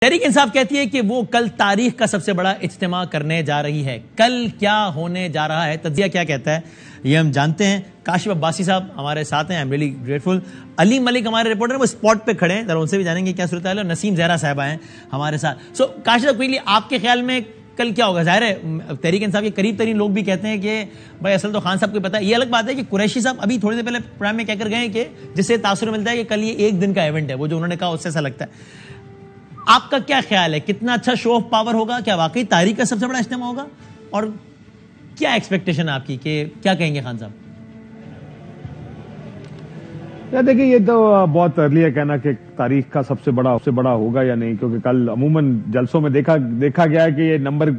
تحریک انصاف کہتی ہے کہ وہ کل تاریخ کا سب سے بڑا اجتماع کرنے جا رہی ہے. کل کیا ہونے جا رہا ہے, تجزیہ کیا کہتا ہے, یہ ہم جانتے ہیں. کاشف عباسی صاحب ہمارے ساتھ ہیں, آئی ایم ریئلی گریٹفل. علی ملک ہمارے رپورٹر ہیں, وہ اسپاٹ پہ کھڑے ہیں, ذرا ان سے بھی جانیں گے کیا صورتحال ہے. اور نسیم زہرا صاحبہ ہیں ہمارے ساتھ. سو کاشف صاحب کوئکلی آپ کے خیال میں کل کیا ہوگا؟ ظاہر ہے تحریک انصاف کے قریب ترین لوگ بھی کہتے ہیں کہ بھائی اصل تو خان صاحب کو پتا ہے. یہ الگ بات ہے کہ قریشی صاحب ابھی تھوڑی دیر پہلے پروگرام میں کہہ کر گئے ہیں کہ جس سے تاثر ملتا ہے کہ کل یہ ایک دن کا ایونٹ ہے, وہ جو انہوں نے کہا اس سے ایسا لگتا ہے. آپ کا کیا خیال ہے, کتنا اچھا شو آف پاور ہوگا؟ کیا واقعی تاریخ کا سب سے بڑا اجتماع ہوگا؟ اور کیا ایکسپیکٹیشن آپ کی کہ کیا کہیں گے خان صاحب؟ دیکھیں, یہ تو بہت ارلی ہے کہنا کہ تاریخ کا سب سے بڑا ہوگا یا نہیں, کیونکہ کل عموماً جلسوں میں دیکھا گیا ہے کہ یہ نمبر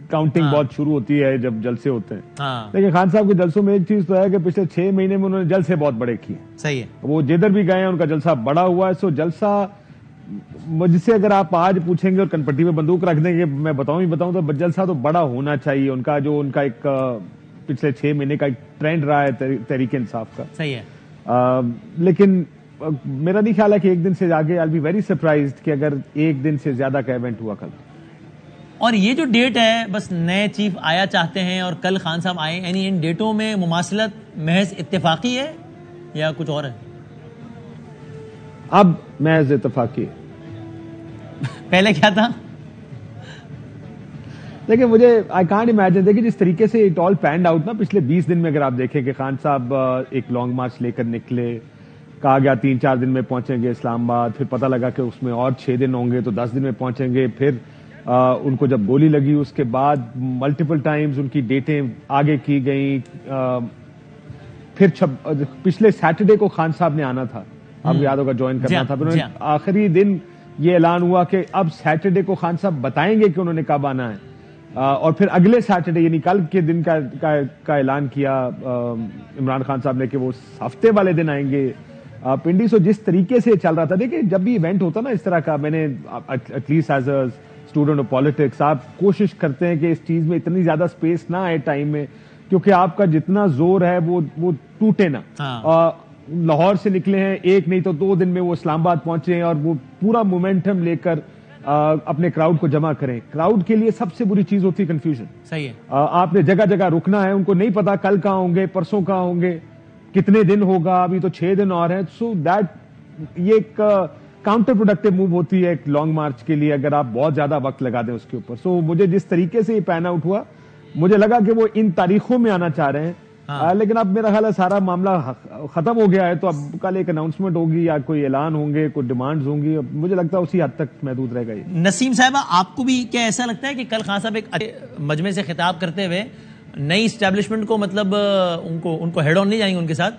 کاؤنٹنگ بہت شروع ہوتی ہے جب جلسے ہوتے ہیں. لیکن خان صاحب کے جلسوں میں ایک چیز تو ہے کہ پچھلے 6 مہینے میں انہوں نے جلسے بہت بڑے کیے. صحیح ہے, وہ جدھر بھی گئے ہیں ان کا جلسہ بڑا ہوا ہے. سو جلسہ مجھ سے اگر آپ آج پوچھیں گے اور کنپٹی میں بندوق رکھ دیں گے میں بتاؤں تو جلسہ تو بڑا ہونا چاہیے. ان کا ایک پچھلے 6 مہینے کا ایک ٹرینڈ رہا ہے تحریک انصاف کا. صحیح ہے. لیکن میرا نہیں خیال ہے کہ ایک دن سے آگے I'll be very surprised کہ اگر ایک دن سے زیادہ کا ایونٹ ہوا کل. اور یہ جو ڈیٹ ہے بس نئے چیف آیا چاہتے ہیں اور کل خان صاحب آئے, یعنی ان ڈیٹوں میں مماثلت محض اتفاقی ہے یا کچھ اور ہے؟ اب محض اتفاقی ہے. پہلے کیا تھا؟ دیکھیں مجھے آئی کانٹ امیجن, دیکھیں جس طریقے سے اٹ آل پینڈ آؤٹ نا پچھلے 20 دن میں, اگر آپ دیکھیں کہ خان صاحب ایک لانگ مارچ لے کر نکلے, کہا گیا 3-4 دن میں پہنچیں گے اسلام آباد, پھر پتہ لگا کہ اس میں اور 6 دن ہوں گے تو 10 دن میں پہنچیں گے. پھر ان کو جب گولی لگی اس کے بعد ملٹیپل ٹائمز ان کی ڈیٹیں آگے کی گئیں. پھر پچھلے سیٹرڈے کو خان صاحب نے آنا تھا, آپ کو یاد ہوگا جوائن کرنا تھا. پھر آخری دن یہ اعلان ہوا کہ اب سیٹرڈے کو خان صاحب بتائیں گے کہ انہوں نے کب آنا ہے, اور پھر اگلے سیٹرڈے یعنی کل کے دن کا اعلان کیا عمران خان صاحب نے کہ وہ ہفتے والے دن آئیں گے پنڈی. سو جس طریقے سے چل رہا تھا, دیکھیں جب بھی ایونٹ ہوتا نا اس طرح کا, میں نے at least as a student of politics آپ کوشش کرتے ہیں کہ اس چیز میں اتنی زیادہ اسپیس نہ آئے ٹائم میں, کیونکہ آپ کا جتنا زور ہے وہ ٹوٹے نا. لاہور سے نکلے ہیں, ایک نہیں تو 2 دن میں وہ اسلام آباد پہنچے ہیں, اور وہ پورا مومنٹم لے کر اپنے کراؤڈ کو جمع کریں. کراؤڈ کے لیے سب سے بری چیز ہوتی ہے کنفیوژن. صحیح ہے. آپ نے جگہ جگہ رکنا ہے, ان کو نہیں پتا کل کہاں ہوں گے, پرسوں کہاں ہوں گے, کتنے دن ہوگا, ابھی تو 6 دن اور ہیں. سو دیٹ یہ ایک کاؤنٹر پروڈکٹیو موو ہوتی ہے ایک لانگ مارچ کے لیے اگر آپ بہت زیادہ وقت لگا دیں اس کے اوپر. سو مجھے جس طریقے سے یہ پین آؤٹ ہوا, مجھے لگا کہ وہ ان تاریخوں میں آنا چاہ رہے ہیں. لیکن اب میرا خیال ہے سارا معاملہ ختم ہو گیا ہے, تو اب کل ایک اناؤنسمنٹ ہوگی یا کوئی اعلان ہوں گے, کوئی ڈیمانڈز ہوں گی. مجھے لگتا ہے اسی حد تک محدود رہے گا یہ. نسیم صاحبہ, آپ کو بھی کیا ایسا لگتا ہے کہ کل خان صاحب ایک مجمع سے خطاب کرتے ہوئے نئی اسٹیبلشمنٹ کو, مطلب ان کو ہیڈ آن نہیں جائیں گے ان کے ساتھ,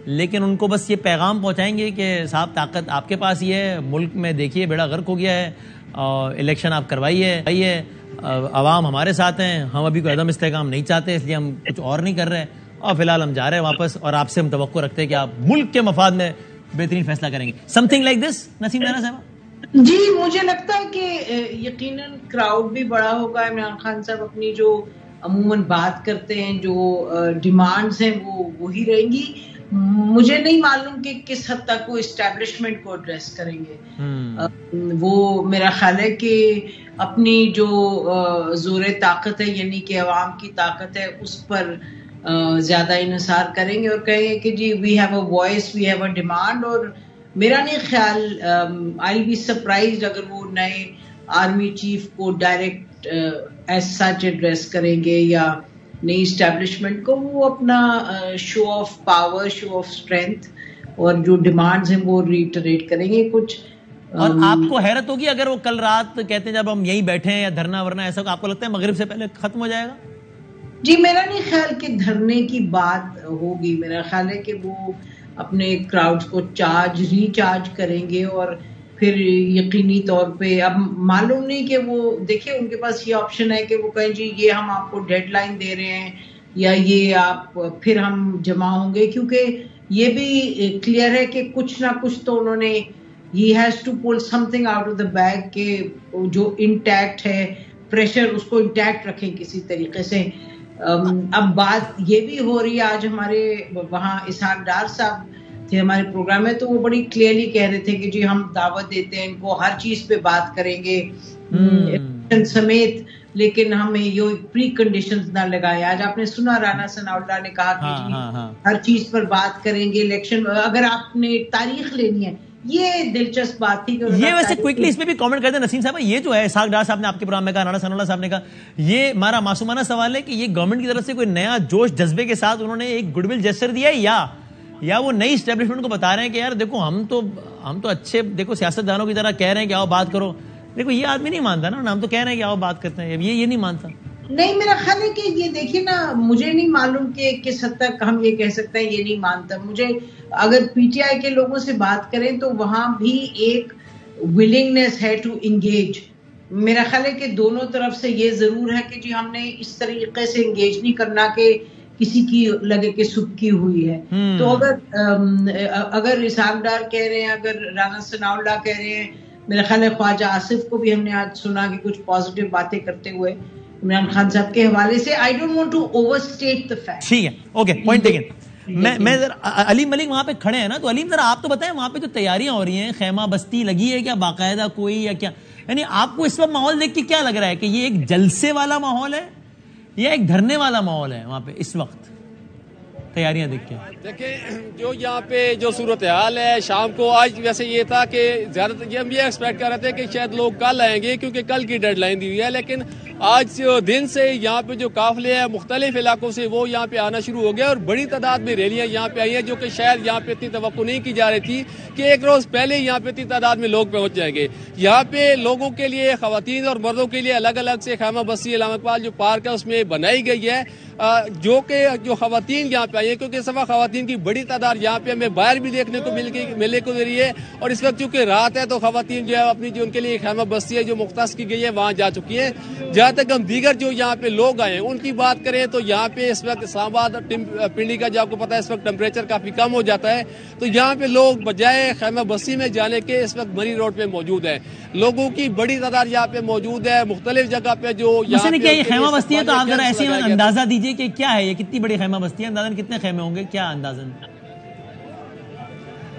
لیکن ان کو بس یہ پیغام پہنچائیں گے کہ صاحب طاقت آپ کے پاس ہی ہے, ملک میں دیکھیے بیڑا غرق ہو گیا ہے, الیکشن آپ کروائیے, عوام ہمارے ساتھ ہیں, ہم ابھی کوئی عدم استحکام نہیں چاہتے, اس لیے ہم کچھ اور نہیں کر رہے, اور فی الحال ہم جا رہے ہیں واپس, اور آپ سے ہم توقع رکھتے ہیں کہ آپ ملک کے مفاد میں بہترین فیصلہ کریں گے. Something like this. Naseem Zehra sahab ji, مجھے لگتا ہے کہ یقیناً کراؤڈ بھی بڑا ہوگا. عمران خان صاحب اپنی جو عموماً بات کرتے ہیں, جو ڈیمانڈز ہیں وہ وہی رہیں گی. مجھے نہیں معلوم کہ کس حد تک وہ اسٹیبلشمنٹ کو ایڈریس کریں گے. وہ میرا خیال ہے کہ اپنی جو زور طاقت ہے, یعنی کہ عوام کی طاقت ہے, اس پر زیادہ انحصار کریں گے اور کہیں گے کہ جی we have a voice, we have a demand. اور میرا نہیں خیال, آئی بی سرپرائزڈ اگر وہ نئے آرمی چیف کو ڈائریکٹ ایز سچ ایڈریس کریں گے یا نئی اسٹیبلشمنٹ کو. وہ اپنا show of power, show of strength اور جو ڈیمانڈز ہیں وہ ریٹریٹ کریں گے کچھ. اور آپ کو حیرت ہوگی اگر وہ کل رات کہتے ہیں جب ہم یہیں بیٹھے ہیں یا دھرنا ورنا ایسا, آپ کو لگتا ہے مغرب سے پہلے ختم ہو جائے گا؟ جی, میرا نہیں خیال کہ دھرنے کی بات ہوگی. میرا خیال ہے کہ وہ اپنے کراؤڈز کو ریچارج کریں گے, اور پھر یقینی طور پہ اب معلوم نہیں کہ وہ دیکھیں ان کے پاس یہ آپشن ہے کہ وہ کہیں جی یہ ہم آپ کو ڈیڈ لائن دے رہے ہیں, یا یہ آپ پھر ہم جمع ہوں گے. کیونکہ یہ بھی کلیئر ہے کہ کچھ نہ کچھ تو انہوں نے he has to pull something out of the bag کہ جو انٹیکٹ ہے پریشر اس کو انٹیکٹ رکھیں کسی طریقے سے. اب بات یہ بھی ہو رہی ہے, آج ہمارے وہاں اسحاق ڈار صاحب تھے ہمارے پروگرام میں, تو وہ بڑی کلیئرلی کہہ رہے تھے کہ جی ہم دعوت دیتے ہیں ان کو ہر چیز پہ بات کریں گے سمیت, لیکن ہمیں یہ پری کنڈیشنز نہ لگائے. آج آپ نے سنا رانا ثناء اللہ نے کہا کہ جی ہر چیز پر بات کریں گے, الیکشن اگر آپ نے تاریخ لینی ہے, یہ دلچسپ بات تھی. یہ ویسے کوئکلی اس پہ بھی کامنٹ کرتے ہیں نسیم صاحب, یہ جو ہے اسحاق ڈار صاحب نے آپ کے پروگرام میں کہا, رانا ثناء اللہ صاحب نے کہا, یہ ہمارا معصومانہ سوال ہے کہ یہ گورنمنٹ کی طرف سے کوئی نیا جوش جذبے کے ساتھ انہوں نے ایک گڈ ول جیسچر دیا ہے, یا وہ نئی اسٹیبلشمنٹ کو بتا رہے ہیں کہ یار دیکھو ہم تو اچھے دیکھو سیاستدانوں کی طرح کہہ رہے ہیں کہ آؤ بات کرو. دیکھو یہ آدمی نہیں مانتا نا, ہم تو کہہ رہے ہیں کہ آؤ بات کرتے ہیں, یہ نہیں مانتا. نہیں, میرا خیال ہے کہ یہ دیکھیے نا, مجھے نہیں معلوم کہ کس حد تک ہم یہ کہہ سکتے ہیں یہ نہیں مانتا. مجھے اگر پی ٹی آئی کے لوگوں سے بات کریں تو وہاں بھی ایک ولنگنیس ہے ٹو انگیج. میرا خیال ہے کہ دونوں طرف سے یہ ضرور ہے کہ جی ہم نے اس طریقے سے انگیج نہیں کرنا کہ کسی کی لگے کہ سبکی ہوئی ہے. تو اگر اسحاق ڈار کہہ رہے ہیں, اگر رانا ثناء اللہ کہہ رہے ہیں, میرا خیال ہے خواجہ آصف کو بھی ہم نے آج سنا کہ کچھ پازیٹیو باتیں کرتے ہوئے عمران خان صاحب کے حوالے سے. I don't want to overstate the fact. ٹھیک ہے, اوکے, پوائنٹ ٹیکن. میں علیم ملک وہاں پہ کھڑے ہیں نا, تو علیم ذرا آپ تو بتائیں وہاں پہ جو تیاریاں ہو رہی ہیں, خیمہ بستی لگی ہے کیا باقاعدہ کوئی, یا کیا, یعنی آپ کو اس وقت ماحول دیکھ کے کیا لگ رہا ہے کہ یہ ایک جلسے والا ماحول ہے یا ایک دھرنے والا ماحول ہے وہاں پہ اس وقت تیاریاں دیکھ کے؟ دیکھیں جو یہاں پہ جو صورتحال ہے شام کو, آج ویسے یہ تھا کہ زیادہ تر ہم یہ ایکسپیکٹ کر رہے تھے کہ شاید لوگ کل آئیں گے کیونکہ کل کی ڈیڈ لائن دی ہوئی ہے, لیکن آج دن سے یہاں پہ جو قافلے ہیں مختلف علاقوں سے وہ یہاں پہ آنا شروع ہو گیا, اور بڑی تعداد میں ریلیاں یہاں پہ آئی ہیں, جو کہ شاید یہاں پہ اتنی توقع نہیں کی جا رہی تھی کہ ایک روز پہلے یہاں پہ اتنی تعداد میں لوگ پہنچ جائیں گے. یہاں پہ لوگوں کے لیے, خواتین اور مردوں کے لیے الگ الگ سے خیمہ بستی علامہ اقبال جو پارک ہے اس میں بنائی گئی ہے, جو خواتین یہاں پہ آئی ہیں, کیونکہ اس دفعہ خواتین کی بڑی تعداد یہاں پہ ہمیں باہر بھی دیکھنے کو ملنے کو دے رہی ہے. اور اس وقت چونکہ رات ہے تو خواتین جو ہے اپنی جو ان کے لیے خیمہ بستی ہے جو مختص کی گئی ہے وہاں جا چکی ہیں. جہاں تک ہم دیگر جو یہاں پہ لوگ آئے ہیں ان کی بات کریں تو یہاں پہ اس وقت اسلام آباد پنڈی کا جو آپ کو پتا ہے اس وقت ٹیمپریچر کافی کم ہو جاتا ہے, تو یہاں پہ لوگ بجائے خیمہ بستی میں جانے کے اس وقت مری روڈ پہ موجود ہیں. لوگوں کی بڑی تعداد یہاں پہ موجود ہے مختلف جگہ پہ. جو یہاں پہ یہ خیمہ بستی ہے تو آپ ذرا ایسے اندازہ دیجئے کہ کیا ہے, یہ کتنی بڑی خیمہ بستی ہے, اندازاً کتنے خیمے ہوں گے, کیا اندازاً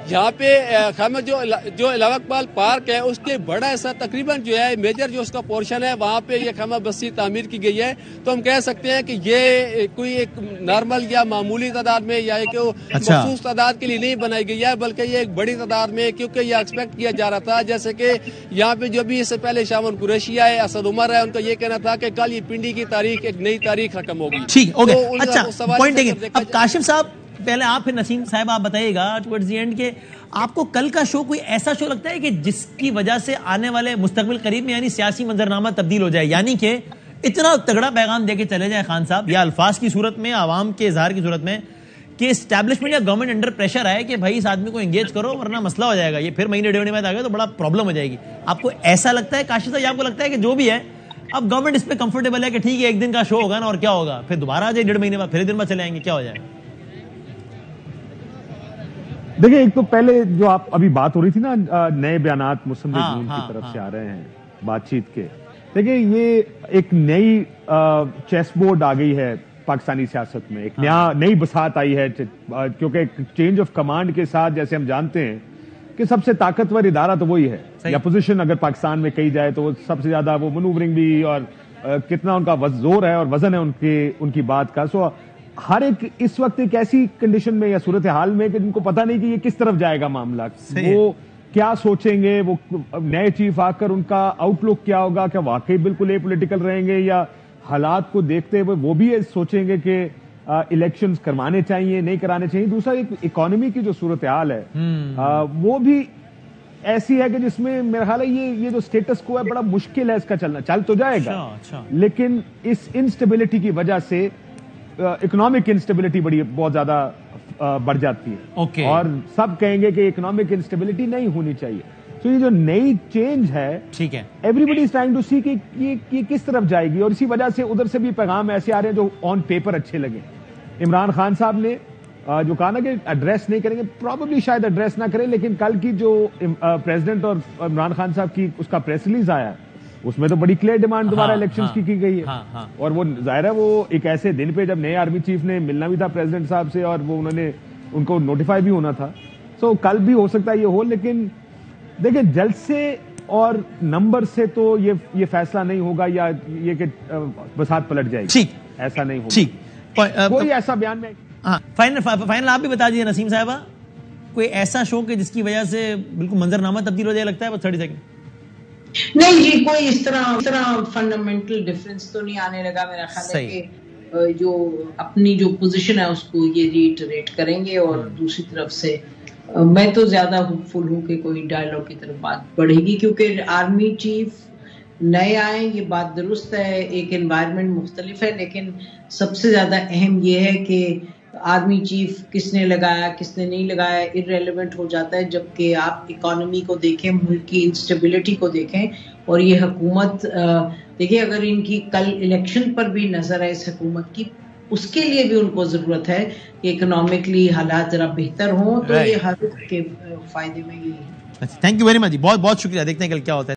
یہاں پہ خیمہ جو علامہ اقبال پارک ہے اس کے بڑا حصہ تقریباً جو ہے میجر جو اس کا پورشن ہے وہاں پہ یہ خیمہ بستی تعمیر کی گئی ہے. تو ہم کہہ سکتے ہیں کہ یہ کوئی ایک نارمل یا معمولی تعداد میں یا ایک مخصوص تعداد کے لیے نہیں بنائی گئی ہے, بلکہ یہ ایک بڑی تعداد میں, کیونکہ یہ ایکسپیکٹ کیا جا رہا تھا جیسے کہ یہاں پہ جو بھی اس سے پہلے شامن قریشی ہے, اسد عمر ہے, ان کا یہ کہنا تھا کہ کل یہ پنڈی کی تاریخ ایک نئی تاریخ رقم ہوگی. ٹھیک, اوکے, اچھا پوائنٹ ہے. اب کاشف صاحب پہلے آپ, پھر نسیم صاحب آپ بتائیے گا ٹورڈز دی اینڈ کہ آپ کو کل کا شو کوئی ایسا شو لگتا ہے کہ جس کی وجہ سے آنے والے مستقبل قریب میں یعنی سیاسی منظرنامہ تبدیل ہو جائے, یعنی کہ اتنا تگڑا پیغام دے کے چلے جائے خان صاحب, یا الفاظ کی صورت میں, عوام کے اظہار کی صورت میں, کہ اسٹیبلشمنٹ یا گورنمنٹ انڈر پریشر آئے کہ بھائی اس آدمی کو انگیج کرو ورنہ مسئلہ ہو جائے گا, یہ پھر مہینے ڈیڑھ مہینے بعد آ گیا تو بڑا پرابلم ہو جائے گی. آپ کو ایسا لگتا ہے کاشف صاحب, یا آپ کو لگتا ہے کہ جو بھی ہے اب گورنمنٹ اس پہ کمفرٹیبل ہے کہ ٹھیک ہے ایک دن کا شو ہوگا نا اور کیا ہوگا, پھر دوبارہ آ جائے ڈیڑھ مہینے بعد, پھر دن بعد چلے آئیں گے, کیا ہو جائے؟ دیکھیں, ایک تو پہلے جو آپ ابھی بات ہو رہی تھی نا نئے بیانات مسلم لیگ نون کی طرف سے آ رہے ہیں بات چیت کے, دیکھیں یہ ایک نئی چیس بورڈ آ گئی ہے پاکستانی سیاست میں, ایک نئی بساط آئی ہے, کیونکہ چینج آف کمانڈ کے ساتھ جیسے ہم جانتے ہیں کہ سب سے طاقتور ادارہ تو وہی ہے, یا پوزیشن اگر پاکستان میں کہی جائے تو وہ سب سے زیادہ وہ منوورنگ بھی اور کتنا ان کا زور ہے اور وزن ہے ان کی بات کا. سو ہر ایک اس وقت ایک ایسی کنڈیشن میں یا صورتحال میں کہ جن کو پتہ نہیں کہ یہ کس طرف جائے گا معاملہ, وہ کیا سوچیں گے, وہ نئے چیف آ کر ان کا آؤٹ لک کیا ہوگا, کہ واقعی بالکل اے پولیٹیکل رہیں گے یا حالات کو دیکھتے ہوئے وہ بھی سوچیں گے کہ الیکشنز کروانے چاہیے نہیں کرانے چاہیے. دوسرا ایک اکانومی کی جو صورتحال ہے وہ بھی ایسی ہے کہ جس میں میرا خیال ہے یہ جو سٹیٹس کو ہے بڑا مشکل ہے اس کا چلنا, چل تو جائے گا لیکن اس انسٹیبلٹی کی وجہ سے اکنامک انسٹیبلٹی بہت زیادہ بڑھ جاتی ہے, اور سب کہیں گے کہ اکنامک انسٹیبلٹی نہیں ہونی چاہیے. تو یہ جو نئی چینج ہے, ٹھیک ہے, everybody is trying to see کہ یہ کس طرف جائے گی, اور اسی وجہ سے ادھر سے بھی پیغام ایسے آ رہے ہیں جو آن پیپر اچھے لگے. عمران خان صاحب نے جو کہا نا کہ ایڈریس نہیں کریں گے, پروبیبلی شاید ایڈریس نہ کریں, لیکن کل کی جو پریزیڈنٹ اور عمران خان صاحب کی اس کا پریس ریلیز آیا اس میں تو بڑی کلیئر ڈیمانڈ دوبارہ الیکشنز کی گئی ہے, اور وہ ظاہر ہے وہ ایک ایسے دن پہ جب نئے آرمی چیف نے ملنا بھی تھا پریزیڈنٹ صاحب سے, اور وہ ان کو نوٹیفائی بھی ہونا تھا, سو کل بھی ہو سکتا ہے یہ ہو، لیکن دیکھیں جلسے اور نمبر سے تو یہ فیصلہ نہیں ہوگا یا یہ کہ بساط پلٹ جائے گی. ٹھیک، ایسا نہیں ہوگا. ٹھیک، کوئی ایسا بیان میں. ہاں، فائنل آپ بھی بتا دیجیے نسیم صاحبہ، کوئی ایسا شو کہ جس کی وجہ سے بالکل منظرنامہ تبدیل ہو جائے، لگتا ہے بس 30 سیکنڈ. نہیں جی، کوئی اس طرح فنڈامنٹل ڈفرنس تو نہیں آنے لگا. میرا خیال ہے کہ جو اپنی جو پوزیشن ہے اس کو یہ ریٹریٹ کریں گے، اور دوسری طرف سے میں تو زیادہ ہوپ فل ہوں کہ کوئی ڈائیلاگ کی طرف بات بڑھے گی، کیونکہ آرمی چیف نئے آئیں، یہ بات درست ہے، ایک انوائرمنٹ مختلف ہے، لیکن سب سے زیادہ اہم یہ ہے کہ آرمی چیف کس نے لگایا کس نے نہیں لگایا ارریلیونٹ ہو جاتا ہے، جبکہ آپ اکانومی کو دیکھیں، ملک کی انسٹیبلٹی کو دیکھیں، اور یہ حکومت دیکھیں اگر ان کی کل الیکشن پر بھی نظر ہے اس حکومت کی، اس کے لیے بھی ان کو ضرورت ہے کہ اکنامکلی حالات ذرا بہتر ہوں، تو یہ ہر کے فائدے میں یہی ہے. تھینک یو ویری مچ جی، بہت بہت شکریہ. دیکھتے ہیں کل کیا ہوتا ہے.